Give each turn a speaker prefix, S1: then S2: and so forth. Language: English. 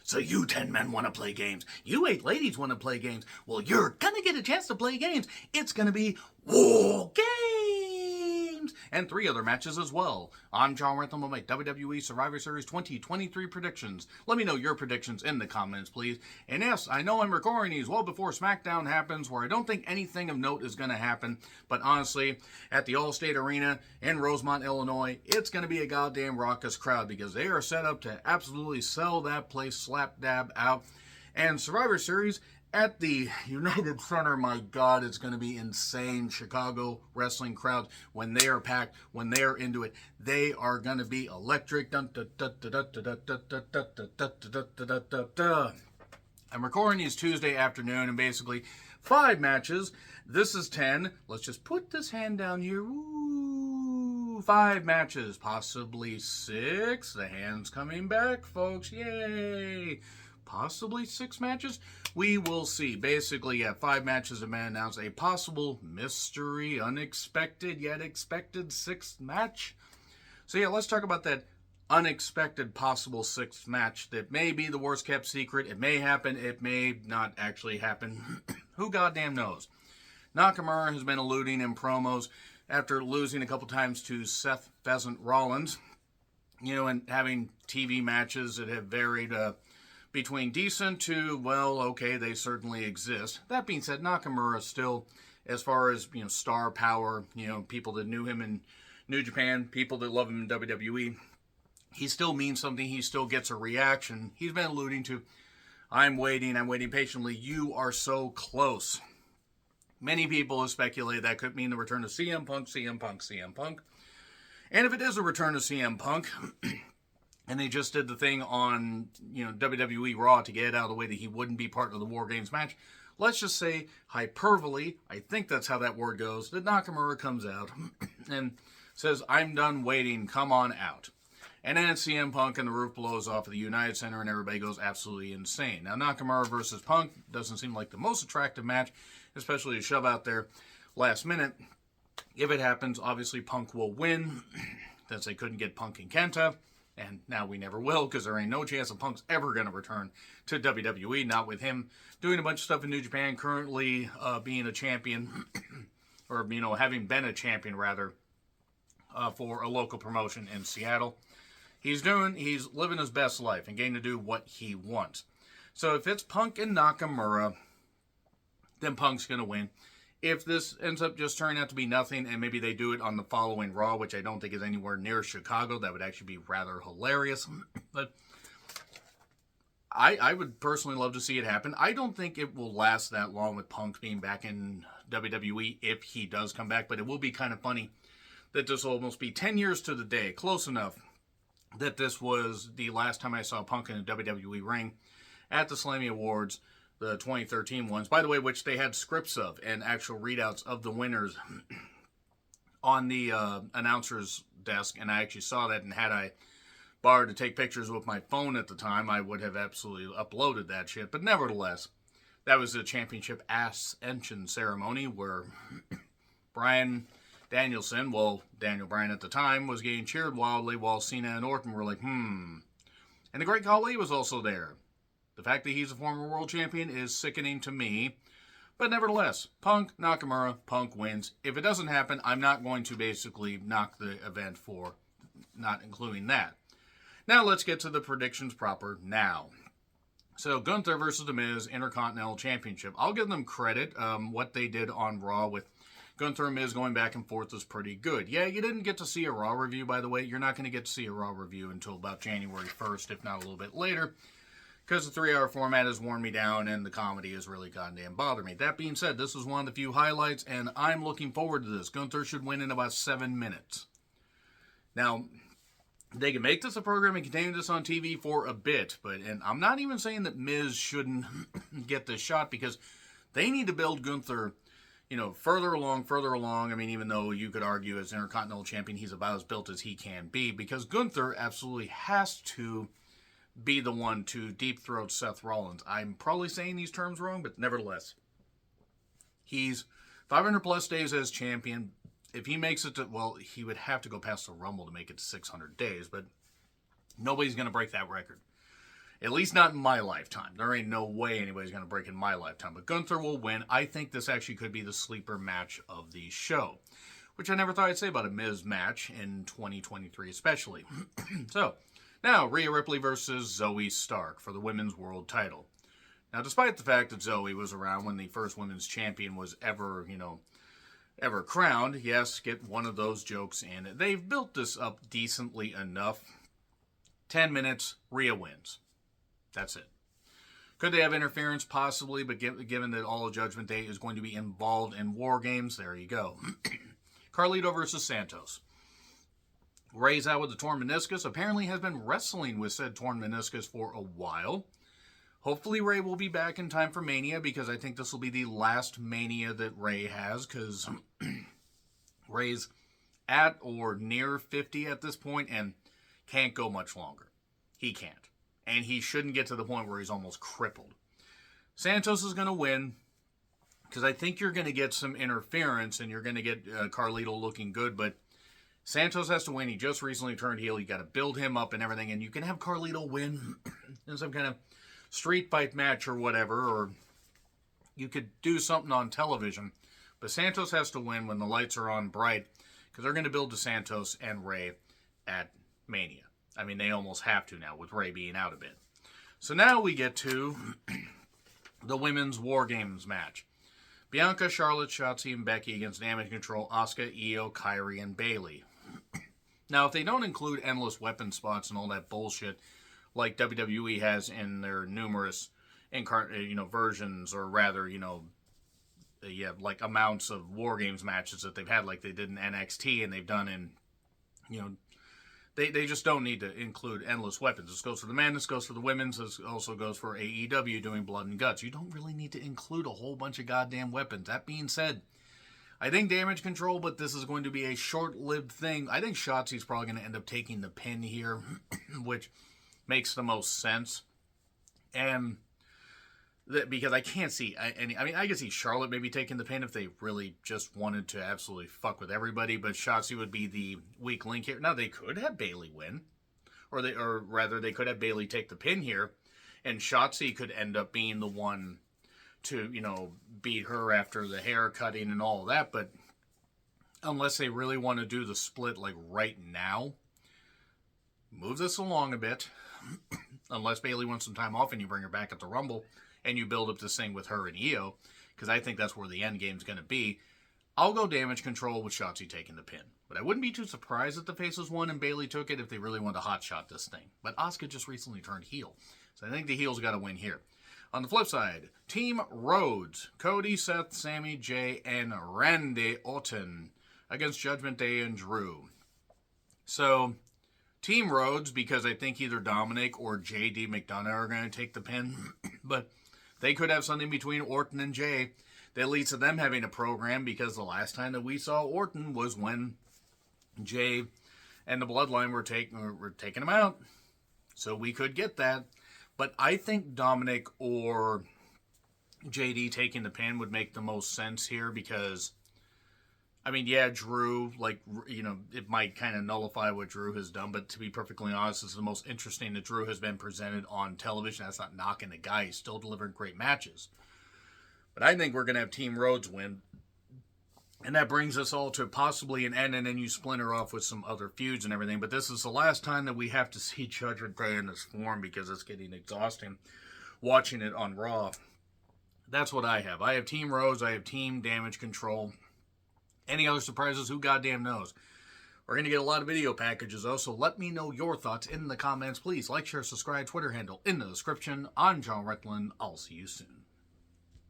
S1: So you 10 men want to play games. You 8 ladies want to play games. Well, you're going to get a chance to play games. It's going to be War Games! And 3 other matches as well. I'm John Rentham. We'll make WWE Survivor Series 2023 predictions. Let me know your predictions in the comments, please. And yes, I know I'm recording these well before SmackDown happens, where I don't think anything of note is going to happen. But honestly, at the Allstate Arena in Rosemont, Illinois, it's going to be a goddamn raucous crowd because they are set up to absolutely sell that place slap dab out. And Survivor Series at the United Center, my God, it's going to be insane. Chicago wrestling crowds, when they are packed, when they are into it, they are going to be electric. I'm recording these Tuesday afternoon, and basically 5 matches. This is 10. Let's just put this hand down here. Ooh, 5 matches, possibly 6. The hand's coming back, folks. Yay! Possibly 6 matches? We will see. Basically, 5 matches have been announced. A possible mystery, unexpected yet expected 6th match. So yeah, let's talk about that unexpected possible 6th match that may be the worst kept secret. It may happen. It may not actually happen. Who goddamn knows? Nakamura has been alluding in promos after losing a couple times to Seth Pheasant Rollins, and having TV matches that have varied between decent to, well, okay, they certainly exist. That being said, Nakamura still, as far as, star power, people that knew him in New Japan, people that love him in WWE, he still means something. He still gets a reaction. He's been alluding to, I'm waiting patiently. You are so close. Many people have speculated that could mean the return of CM Punk. And if it is a return of CM Punk, and they just did the thing on, WWE Raw to get it out of the way that he wouldn't be part of the War Games match. Let's just say, hyperbole, I think that's how that word goes, that Nakamura comes out and says, I'm done waiting, come on out. And then it's CM Punk and the roof blows off of the United Center and everybody goes absolutely insane. Now, Nakamura versus Punk doesn't seem like the most attractive match, especially to shove out there last minute. If it happens, obviously Punk will win, since they couldn't get Punk and Kenta. And now we never will, because there ain't no chance of Punk's ever going to return to WWE. Not with him doing a bunch of stuff in New Japan, currently being a champion, or, having been a champion, rather, for a local promotion in Seattle. He's living his best life and getting to do what he wants. So if it's Punk and Nakamura, then Punk's going to win. If this ends up just turning out to be nothing, and maybe they do it on the following Raw, which I don't think is anywhere near Chicago, that would actually be rather hilarious. But I would personally love to see it happen. I don't think it will last that long with Punk being back in WWE if he does come back, but it will be kind of funny that this will almost be 10 years to the day, close enough, that this was the last time I saw Punk in a WWE ring at the Slammy Awards. The 2013 ones, by the way, which they had scripts of and actual readouts of the winners on the announcer's desk, and I actually saw that, and had I borrowed to take pictures with my phone at the time, I would have absolutely uploaded that shit. But nevertheless, that was the championship ascension ceremony where Bryan Danielson, Daniel Bryan at the time, was getting cheered wildly while Cena and Orton were like, And the Great Khali was also there. The fact that he's a former world champion is sickening to me. But nevertheless, Punk, Nakamura, Punk wins. If it doesn't happen, I'm not going to basically knock the event for not including that. Now let's get to the predictions proper now. So Gunther versus The Miz, Intercontinental Championship. I'll give them credit. What they did on Raw with Gunther and Miz going back and forth was pretty good. Yeah, you didn't get to see a Raw review, by the way. You're not going to get to see a Raw review until about January 1st, if not a little bit later, because the 3-hour format has worn me down and the comedy has really goddamn bothered me. That being said, this was one of the few highlights, and I'm looking forward to this. Gunther should win in about 7 minutes. Now, they can make this a program and continue this on TV for a bit, and I'm not even saying that Miz shouldn't get this shot, because they need to build Gunther, further along. I mean, even though you could argue as Intercontinental Champion, he's about as built as he can be, because Gunther absolutely has to be the one to deep throat Seth Rollins. I'm probably saying these terms wrong, but nevertheless, he's 500 plus days as champion. If he makes it to, he would have to go past the Rumble to make it to 600 days, but nobody's going to break that record. At least not in my lifetime. There ain't no way anybody's going to break in my lifetime. But Gunther will win. I think this actually could be the sleeper match of the show, which I never thought I'd say about a Miz match in 2023 especially. So, now Rhea Ripley versus Zoe Stark for the Women's World title. Now, despite the fact that Zoe was around when the first women's champion was ever crowned, yes, get one of those jokes in. They've built this up decently enough. 10 minutes, Rhea wins. That's it. Could they have interference? Possibly, but given that all of Judgment Day is going to be involved in War Games, there you go. Carlito versus Santos. Ray's out with the torn meniscus. Apparently has been wrestling with said torn meniscus for a while. Hopefully Ray will be back in time for Mania, because I think this will be the last Mania that Ray has, because Ray's at or near 50 at this point and can't go much longer. He can't. And he shouldn't get to the point where he's almost crippled. Santos is going to win, because I think you're going to get some interference and you're going to get Carlito looking good, but Santos has to win. He just recently turned heel. You got to build him up and everything, and you can have Carlito win in some kind of street fight match or whatever, or you could do something on television. But Santos has to win when the lights are on bright, because they're going to build to Santos and Ray at Mania. I mean, they almost have to now with Ray being out a bit. So now we get to the Women's War Games match. Bianca, Charlotte, Shotzi, and Becky against Damage Control, Asuka, Io, Kairi, and Bayley. Now, if they don't include endless weapon spots and all that bullshit like WWE has in their numerous versions, or rather, like amounts of War Games matches that they've had, like they did in NXT and they've done in, They just don't need to include endless weapons. This goes for the men, this goes for the women's, this also goes for AEW doing blood and guts. You don't really need to include a whole bunch of goddamn weapons. That being said, I think Damage Control, but this is going to be a short-lived thing. I think Shotzi's probably going to end up taking the pin here, which makes the most sense. And because I can't see any, I can see Charlotte maybe taking the pin if they really just wanted to absolutely fuck with everybody, but Shotzi would be the weak link here. Now, they could have Bayley win, or rather, they could have Bayley take the pin here, and Shotzi could end up being the one to, beat her after the hair cutting and all of that, but unless they really want to do the split, like, right now, move this along a bit, unless Bayley wants some time off and you bring her back at the Rumble, and you build up this thing with her and Io, because I think that's where the end game's going to be. I'll go Damage Control with Shotzi taking the pin. But I wouldn't be too surprised if the Faces won and Bayley took it if they really wanted to hotshot this thing. But Asuka just recently turned heel, so I think the heel's got to win here. On the flip side, Team Rhodes, Cody, Seth, Sami, Jay, and Randy Orton against Judgment Day and Drew. So, Team Rhodes, because I think either Dominic or J.D. McDonough are going to take the pin, but they could have something between Orton and Jay that leads to them having a program, because the last time that we saw Orton was when Jay and the Bloodline were taking him out. So we could get that. But I think Dominic or JD taking the pin would make the most sense here, because, Drew, it might kind of nullify what Drew has done, but to be perfectly honest, it's the most interesting that Drew has been presented on television. That's not knocking the guy. He's still delivering great matches. But I think we're going to have Team Rhodes win. And that brings us all to possibly an end, and then you splinter off with some other feuds and everything. But this is the last time that we have to see Judgment Day in this form, because it's getting exhausting watching it on Raw. That's what I have. I have Team Rhodes. I have Team Damage Control. Any other surprises? Who goddamn knows? We're going to get a lot of video packages, though, so let me know your thoughts in the comments. Please like, share, subscribe, Twitter handle in the description. I'm John Retland. I'll see you soon.